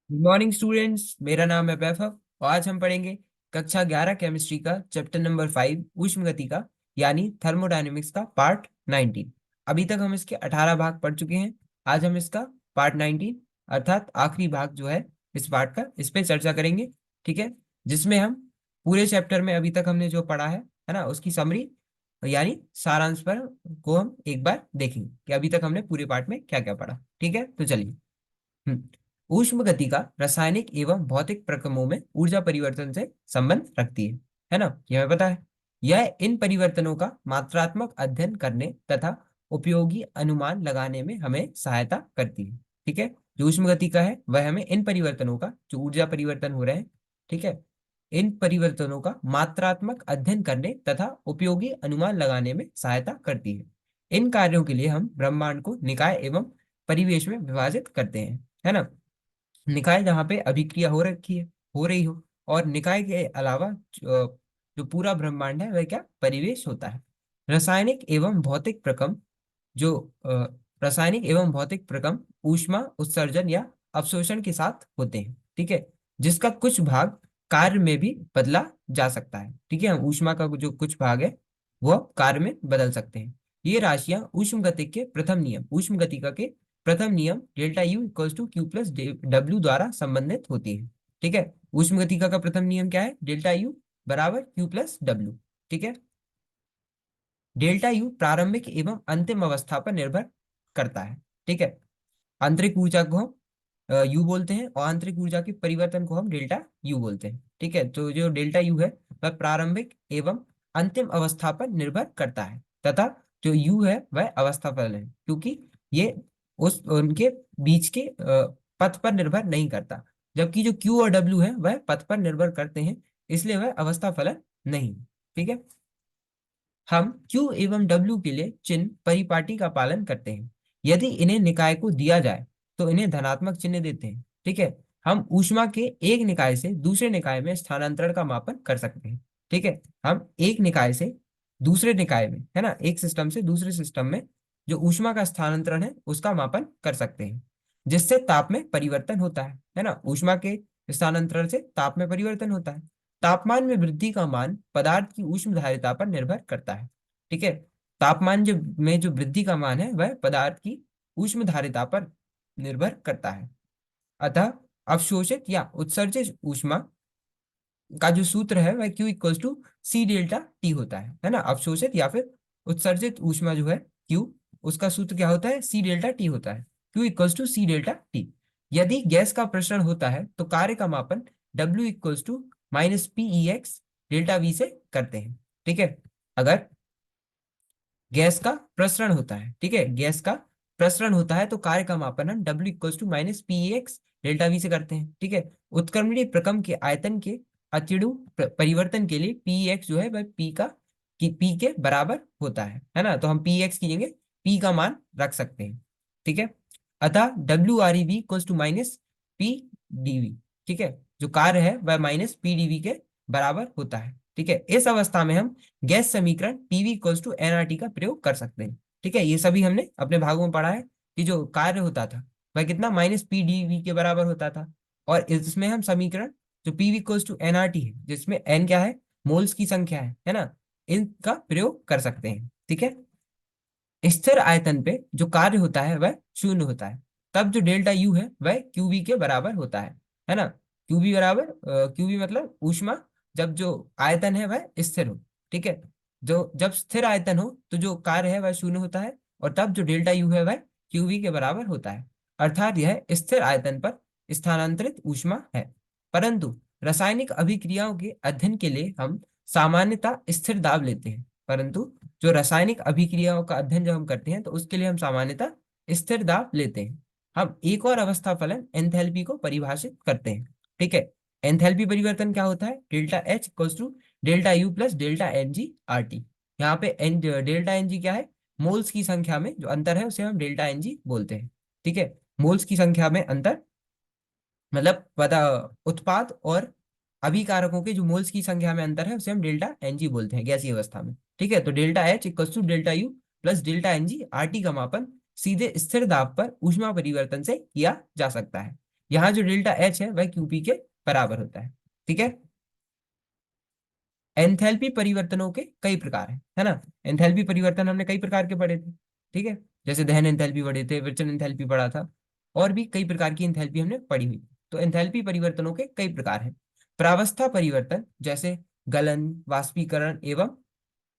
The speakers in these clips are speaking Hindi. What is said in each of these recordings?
गुड मॉर्निंग स्टूडेंट्स, मेरा नाम है वैभव और आज हम पढ़ेंगे कक्षा 11 केमिस्ट्री का चैप्टर नंबर 5 ऊष्मगतिका यानी थर्मोडायनेमिक्स का पार्ट 19। अभी तक हम इसके 18 भाग पढ़ चुके हैं। आज हम इसका पार्ट 19 अर्थात आखिरी भाग जो है इस पार्ट का, इस पे चर्चा करेंगे। ठीक है, जिसमें हम पूरे चैप्टर में अभी तक हमने जो पढ़ा है ना, उसकी समरी यानी सारांश पर को हम एक बार देखेंगे कि अभी तक हमने पूरे पार्ट में क्या क्या पढ़ा। ठीक है, तो चलिए। हम्म, ऊष्म गतिका रासायनिक एवं भौतिक प्रक्रमों में ऊर्जा परिवर्तन से संबंध रखती है ना, यह हमें पता है। यह इन परिवर्तनों का मात्रात्मक अध्ययन करने तथा उपयोगी अनुमान लगाने में हमें सहायता करती है। ठीक है, जो ऊष्म गतिका है वह हमें इन परिवर्तनों का, जो ऊर्जा परिवर्तन हो रहे हैं, ठीक है, इन परिवर्तनों का मात्रात्मक अध्ययन करने तथा उपयोगी अनुमान लगाने में सहायता करती है। इन कार्यों के लिए हम ब्रह्मांड को निकाय एवं परिवेश में विभाजित करते हैं, है ना। निकाय जहाँ पे अभिक्रिया हो रखी है, हो रही हो, और निकाय के अलावा जो पूरा ब्रह्मांड है वह क्या परिवेश होता है। रासायनिक एवं भौतिक प्रकम जो रासायनिक एवं भौतिक प्रकम ऊष्मा उत्सर्जन या अवशोषण के साथ होते हैं। ठीक है, जिसका कुछ भाग कार्य में भी बदला जा सकता है। ठीक है, हम ऊष्मा का जो कुछ भाग है वह कार्य में बदल सकते हैं। ये राशियां ऊष्म गति के प्रथम नियम, ऊष्म गतिका के प्रथम नियम delta U equals to Q plus W द्वारा संबंधित होती है। ठीक है, ऊष्म गतिका का प्रथम नियम क्या है? डेल्टा यू बराबर क्यू प्लस डब्ल्यू। ठीक है, डेल्टा यू प्रारंभिक एवं अंतिम अवस्था पर निर्भर करता है। ठीक है, आंतरिक ऊर्जा को हम यू बोलते हैं और आंतरिक ऊर्जा के परिवर्तन को हम डेल्टा यू बोलते हैं। ठीक है, तो जो डेल्टा यू है वह प्रारंभिक एवं अंतिम अवस्था पर निर्भर करता है, तथा जो यू है वह अवस्था फलन है, क्योंकि ये उस उनके बीच के पथ पर निर्भर नहीं करता। जबकि जो क्यू और डब्ल्यू है वह पथ पर निर्भर करते हैं, इसलिए वह अवस्था फलन नहीं। ठीक है, हम Q एवं W के लिए चिन्ह परिपाटी का पालन करते हैं। यदि इन्हें निकाय को दिया जाए तो इन्हें धनात्मक चिन्ह देते हैं। ठीक है, हम ऊष्मा के एक निकाय से दूसरे निकाय में स्थानांतरण का मापन कर सकते हैं। ठीक है, हम एक निकाय से दूसरे निकाय में, है ना, एक सिस्टम से दूसरे सिस्टम में जो ऊष्मा का स्थानांतरण है उसका मापन कर सकते हैं, जिससे ताप में परिवर्तन होता है ना। ऊष्मा के स्थानांतरण से ताप में परिवर्तन होता है। तापमान में वृद्धि का मान पदार्थ की ऊष्म धारिता पर निर्भर करता है। ठीक है, तापमान जो वृद्धि का मान है वह पदार्थ की ऊष्म धारिता पर निर्भर करता है। अतः अवशोषित या उत्सर्जित ऊष्मा का जो सूत्र है वह Q equals to C delta T होता है ना। अवशोषित या फिर उत्सर्जित ऊष्मा जो है Q, उसका सूत्र क्या होता है? सी डेल्टा टी होता है। Q equals to C delta T. यदि गैस का प्रसरण होता है तो कार्य का मापन W equals to minus P E X delta V से करते हैं। ठीक है, अगर गैस का प्रसरण होता है, ठीक है, गैस का प्रसरण होता है तो कार्य का मापन हम W equals to minus P X delta V से करते हैं। ठीक है, उत्क्रमणीय प्रकम के आयतन के अतिणु परिवर्तन के लिए पी एक्स जो है वह पी के बराबर होता है ना। तो हम पी एक्स की जगह पी का मान रख सकते हैं। ठीक है, अतः W R E B equals to minus P DV. ठीक है, जो कार्य है वह माइनस पी डीवी के बराबर होता है। ठीक है, इस अवस्था में हम गैस समीकरण पीवी इक्वल्स टू एनआरटी का प्रयोग कर सकते हैं। ठीक है, ये सभी हमने अपने भागों में पढ़ा है कि जो कार्य होता था वह कितना माइनस पी डीवी के बराबर होता था। और इसमें हम समीकरण जो पीवी इक्वल्स टू एनआरटी है, जिसमें एन क्या है? मोल्स की संख्या है ना, इनका प्रयोग कर सकते हैं। ठीक है, स्थिर आयतन पे जो कार्य होता है वह शून्य होता है। तब जो डेल्टा यू है वह क्यूबी के बराबर होता है ना। क्यूबी बराबर क्यूबी मतलब ऊष्मा जब जो आयतन है वह स्थिर हो। ठीक है, जो जब स्थिर आयतन हो तो जो कार्य है वह शून्य होता है, और तब जो डेल्टा यू है वह क्यूबी के बराबर होता है। अर्थात यह स्थिर आयतन पर स्थानांतरित ऊष्मा है। परंतु रासायनिक अभिक्रियाओं के अध्ययन के लिए हम सामान्यतः स्थिर दाब लेते हैं। परंतु जो रासायनिक अभिक्रियाओं का अध्ययन जब हम करते हैं तो उसके लिए हम सामान्यतः स्थिर दाब लेते हैं। हम एक और अवस्था फलन एंथैल्पी को परिभाषित करते हैं। ठीक है, एंथैल्पी परिवर्तन क्या होता है? Delta H equals to delta U plus delta N G R T. यहाँ पे डेल्टा एन जी क्या है? मोल्स की संख्या में जो अंतर है उसे हम डेल्टा एन जी बोलते हैं। ठीक है, मोल्स की संख्या में अंतर मतलब उत्पाद और अभिकारकों के जो मोल्स की संख्या में अंतर है उसे हम डेल्टा एनजी बोलते हैं गैसीय अवस्था में। ठीक है, तो delta H equal to delta U plus delta NG RT का मापन सीधे स्थिर दाब पर ऊष्मा परिवर्तन से किया जा सकता है। यहाँ जो डेल्टा एच है वह क्यूपी के बराबर होता है। ठीक है। एंथैल्पी परिवर्तनों के कई प्रकार है ना। एंथैल्पी परिवर्तन हमने कई प्रकार के पढ़े थे। ठीक है। जैसे दहन एंथैल्पी पढ़े थे, विचलन एंथैल्पी पढ़ा था, और भी कई प्रकार की एंथैल्पी हमने पढ़ी हुई। तो एंथैल्पी परिवर्तनों के कई प्रकार हैं। प्रावस्था परिवर्तन जैसे गलन, वाष्पीकरण एवं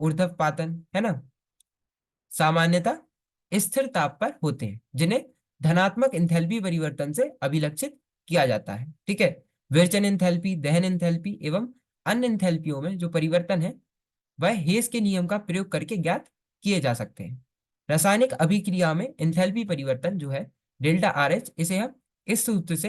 ऊर्ध्वपातन, है ना, सामान्यतः स्थिर ताप पर होते हैं, जिन्हें धनात्मक एंथैल्पी परिवर्तन से अभिलक्षित किया जाता है। ठीक है। विरचन एंथैल्पी, दहन एंथैल्पी एवं अन्य एंथैल्पियों में जो परिवर्तन है वह हेस के नियम का प्रयोग करके ज्ञात किए जा सकते हैं। रासायनिक अभिक्रिया में एंथैल्पी परिवर्तन जो है डेल्टा आर एच, इसे हम इस सूत्र से,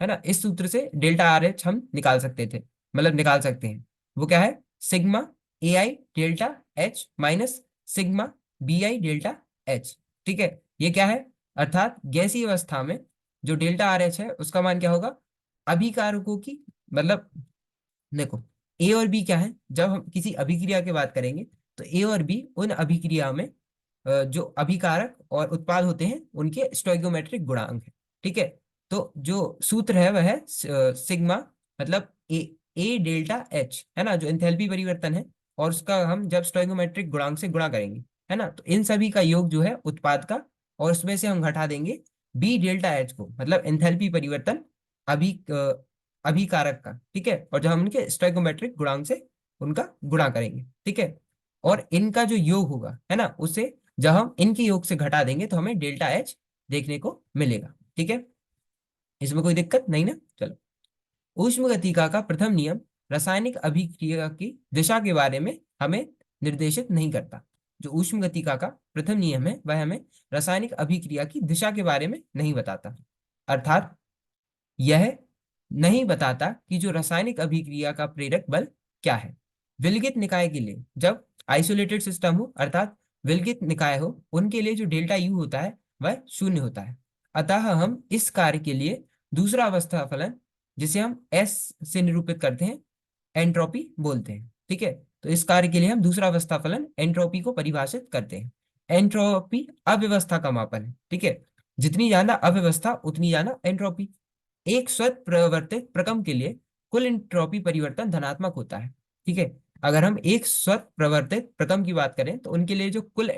है ना, इस सूत्र से डेल्टा आर एच हम निकाल सकते थे, मतलब निकाल सकते हैं। वो क्या है? Sigma A I delta H minus sigma B I delta H. ठीक है। ये क्या है? अर्थात गैसीय अवस्था में जो डेल्टा आर एच है उसका मान क्या होगा? अभिकारकों की, मतलब देखो, ए और बी क्या है, जब हम किसी अभिक्रिया की बात करेंगे तो ए और बी उन अभिक्रिया में जो अभिकारक और उत्पाद होते हैं उनके स्टोइकोमेट्रिक गुणांक है। ठीक है। तो जो सूत्र है वह है सिग्मा, मतलब ए डेल्टा एच, है ना, जो एंथैल्पी परिवर्तन है, और उसका हम जब स्टोइकोमेट्रिक गुणांक से गुणा करेंगे, है ना, तो इन सभी का योग जो है उत्पाद का, और उसमें से हम घटा देंगे बी डेल्टा एच को, मतलब एंथैल्पी परिवर्तन अभी अभिकारक का। ठीक है। और जब हम उनके स्टोइकोमेट्रिक गुणांक से उनका गुणा करेंगे, ठीक है, और इनका जो योग होगा, है ना, उसे जब हम इनके योग से घटा देंगे तो हमें डेल्टा एच देखने को मिलेगा। ठीक है। इसमें कोई दिक्कत नहीं ना? चलो। ऊष्म गतिका का प्रथम नियम रासायनिक अभिक्रिया की दिशा के बारे में हमें निर्देशित नहीं करता। जो ऊष्म गतिका का प्रथम नियम है वह हमें रासायनिक अभिक्रिया की दिशा के बारे में नहीं बताता। अर्थात यह नहीं बताता कि जो रासायनिक अभिक्रिया का प्रेरक बल क्या है। विलगित निकाय के लिए, जब आइसोलेटेड सिस्टम हो, अर्थात विलगित निकाय हो, उनके लिए जो डेल्टा यू होता है वह शून्य होता है। अतः हम इस कार्य के लिए दूसरा अवस्था फलन, जिसे हम एस से निरूपित करते हैं, एंट्रोपी बोलते हैं। ठीक है। तो इस कार्य के लिए हम दूसरा अवस्था फलन एंट्रोपी को परिभाषित करते हैं। एंट्रोपी अव्यवस्था का मापन है। ठीक है। जितनी ज्यादा अव्यवस्था उतनी ज्यादा एंट्रोपी। एक स्वतः प्रवर्तित प्रकम के लिए कुल एंट्रोपी परिवर्तन धनात्मक होता है। ठीक है। अगर हम एक स्वतः प्रवर्तित प्रकम की बात करें तो उनके लिए जो कुल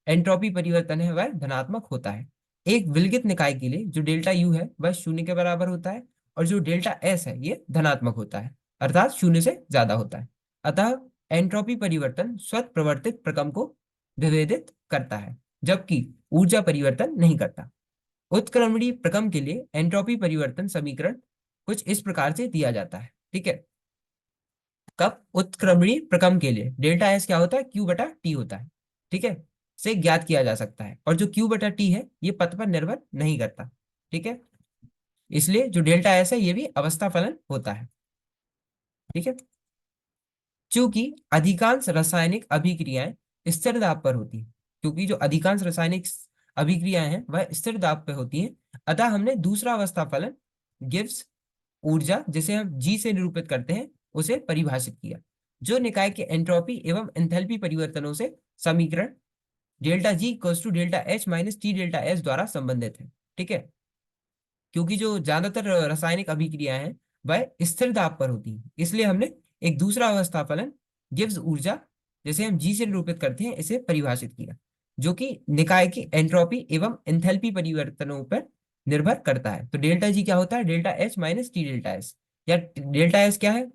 एंट्रोपी परिवर्तन है वह धनात्मक होता है। एक विलगित निकाय के लिए जो डेल्टा यू है वह शून्य के बराबर होता है, और जो डेल्टा एस है ये धनात्मक होता है, अर्थात शून्य से ज्यादा होता है। अतः एंट्रोपी परिवर्तन स्वतः प्रवर्तित प्रकम को विभेदित करता है, जबकि ऊर्जा परिवर्तन नहीं करता। उत्क्रमणीय प्रकम के लिए एंट्रोपी परिवर्तन समीकरण कुछ इस प्रकार से दिया जाता है। ठीक है। कब उत्क्रमणीय प्रकम के लिए डेल्टा एस क्या होता है? क्यू बटा टी होता है। ठीक है। से ज्ञात किया जा सकता है, और जो क्यू बटा टी है ये पथ पर निर्भर नहीं करता। ठीक है। इसलिए जो डेल्टा एस है ये भी अवस्था फलन होता है। ठीक है। चूंकि अधिकांश रासायनिक अभिक्रियाएं स्थिर दाब पर होती हैं, क्योंकि जो अधिकांश रासायनिक अभिक्रियाएं हैं वह स्थिर दाब पर होती हैं, अतः हमने दूसरा अवस्था फलन गिव्स ऊर्जा, जिसे हम जी से निरूपित करते हैं, उसे परिभाषित किया, जो निकाय के एंट्रोपी एवं एंथैल्पी परिवर्तनों से समीकरण delta G equals to delta H minus T delta S द्वारा संबंधित है। ठीक है। क्योंकि जो ज्यादातर रासायनिक अभिक्रियाएं हैं वह स्थिर दाब पर होती हैं, इसलिए हमने एक दूसरा अवस्था फलन गिव्स ऊर्जा, जैसे हम जी से निरूपित करते हैं, इसे परिभाषित किया, जो कि निकाय की एंट्रोपी एवं एंथैल्पी परिवर्तनों पर निर्भर करता है। तो डेल्टा जी क्या होता है? Delta H minus T delta S. या डेल्टा एस क्या है?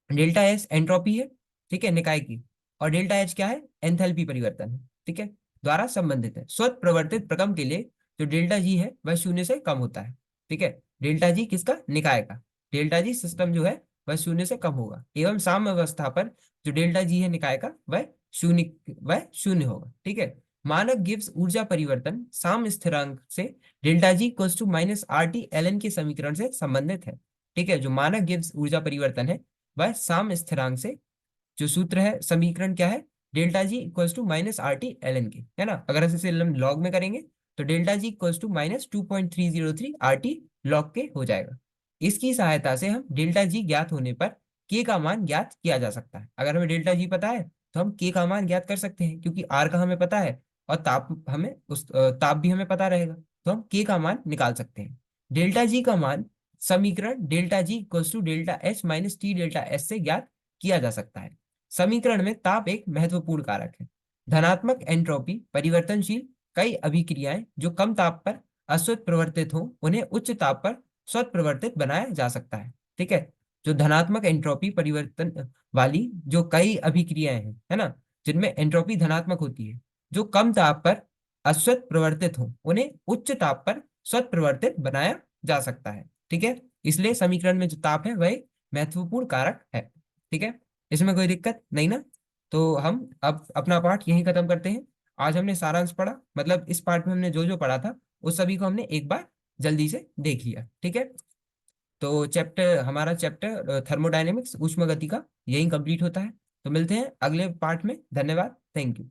डेल्टा एस एंट्रोपी है, ठीक है, निकाय की, और डेल्टा एच क्या है? एंथैल्पी परिवर्तन है। ठीक है। द्वारा संबंधित है। स्वतः प्रवर्तित प्रकम के लिए जो डेल्टा जी है वह शून्य से कम होता है। ठीक है। डेल्टा जी किसका? निकाय का। डेल्टा जी सिस्टम जो है वह शून्य से कम होगा, एवं साम्य अवस्था पर जो डेल्टा जी है निकाय का वह शून्य होगा। ठीक है। मानक गिब्स ऊर्जा परिवर्तन साम्य स्थिरांक से delta G equals to minus R T L N K समीकरण से संबंधित है। ठीक है। जो मानक गिब्स ऊर्जा परिवर्तन है वह साम्य स्थिरांक से, जो सूत्र है, समीकरण क्या है? Delta G equals to minus R T L N K, है ना। अगर इसे हम लॉग में करेंगे तो delta G equals to minus 2.303 R T log K हो जाएगा। इसकी सहायता से हम डेल्टा जी ज्ञात होने पर के का मान ज्ञात किया जा सकता है। अगर हमें डेल्टा जी पता है तो हम के का मान ज्ञात कर सकते हैं, क्योंकि आर का हमें पता है, और ताप भी हमें पता रहेगा, तो हम के का मान निकाल सकते हैं। डेल्टा जी का मान समीकरण delta G equals to delta H minus T delta S से ज्ञात किया जा सकता है। समीकरण में ताप एक महत्वपूर्ण कारक है। धनात्मक एंट्रोपी परिवर्तनशील कई अभिक्रियाएं जो कम ताप पर अस्वत प्रवर्तित हो उन्हें उच्च ताप पर स्वत प्रवर्तित बनाया जा सकता है। ठीक है। जो धनात्मक एंट्रोपी परिवर्तन वाली जो कई अभिक्रियाएं हैं, है ना, जिनमें एंट्रोपी धनात्मक होती है, जो कम ताप पर अस्वत प्रवर्तित हो उन्हें उच्च ताप पर स्वत प्रवर्तित बनाया जा सकता है। ठीक है। इसलिए समीकरण में जो ताप है वह एक महत्वपूर्ण कारक है। ठीक है। इसमें कोई दिक्कत नहीं ना। तो हम अब अपना पाठ यहीं खत्म करते हैं। आज हमने सारांश पढ़ा, मतलब इस पाठ में हमने जो जो पढ़ा था उस सभी को हमने एक बार जल्दी से देख लिया। ठीक है। तो हमारा चैप्टर थर्मोडायनेमिक्स ऊष्मगति का यही कंप्लीट होता है। तो मिलते हैं अगले पार्ट में। धन्यवाद। Thank you.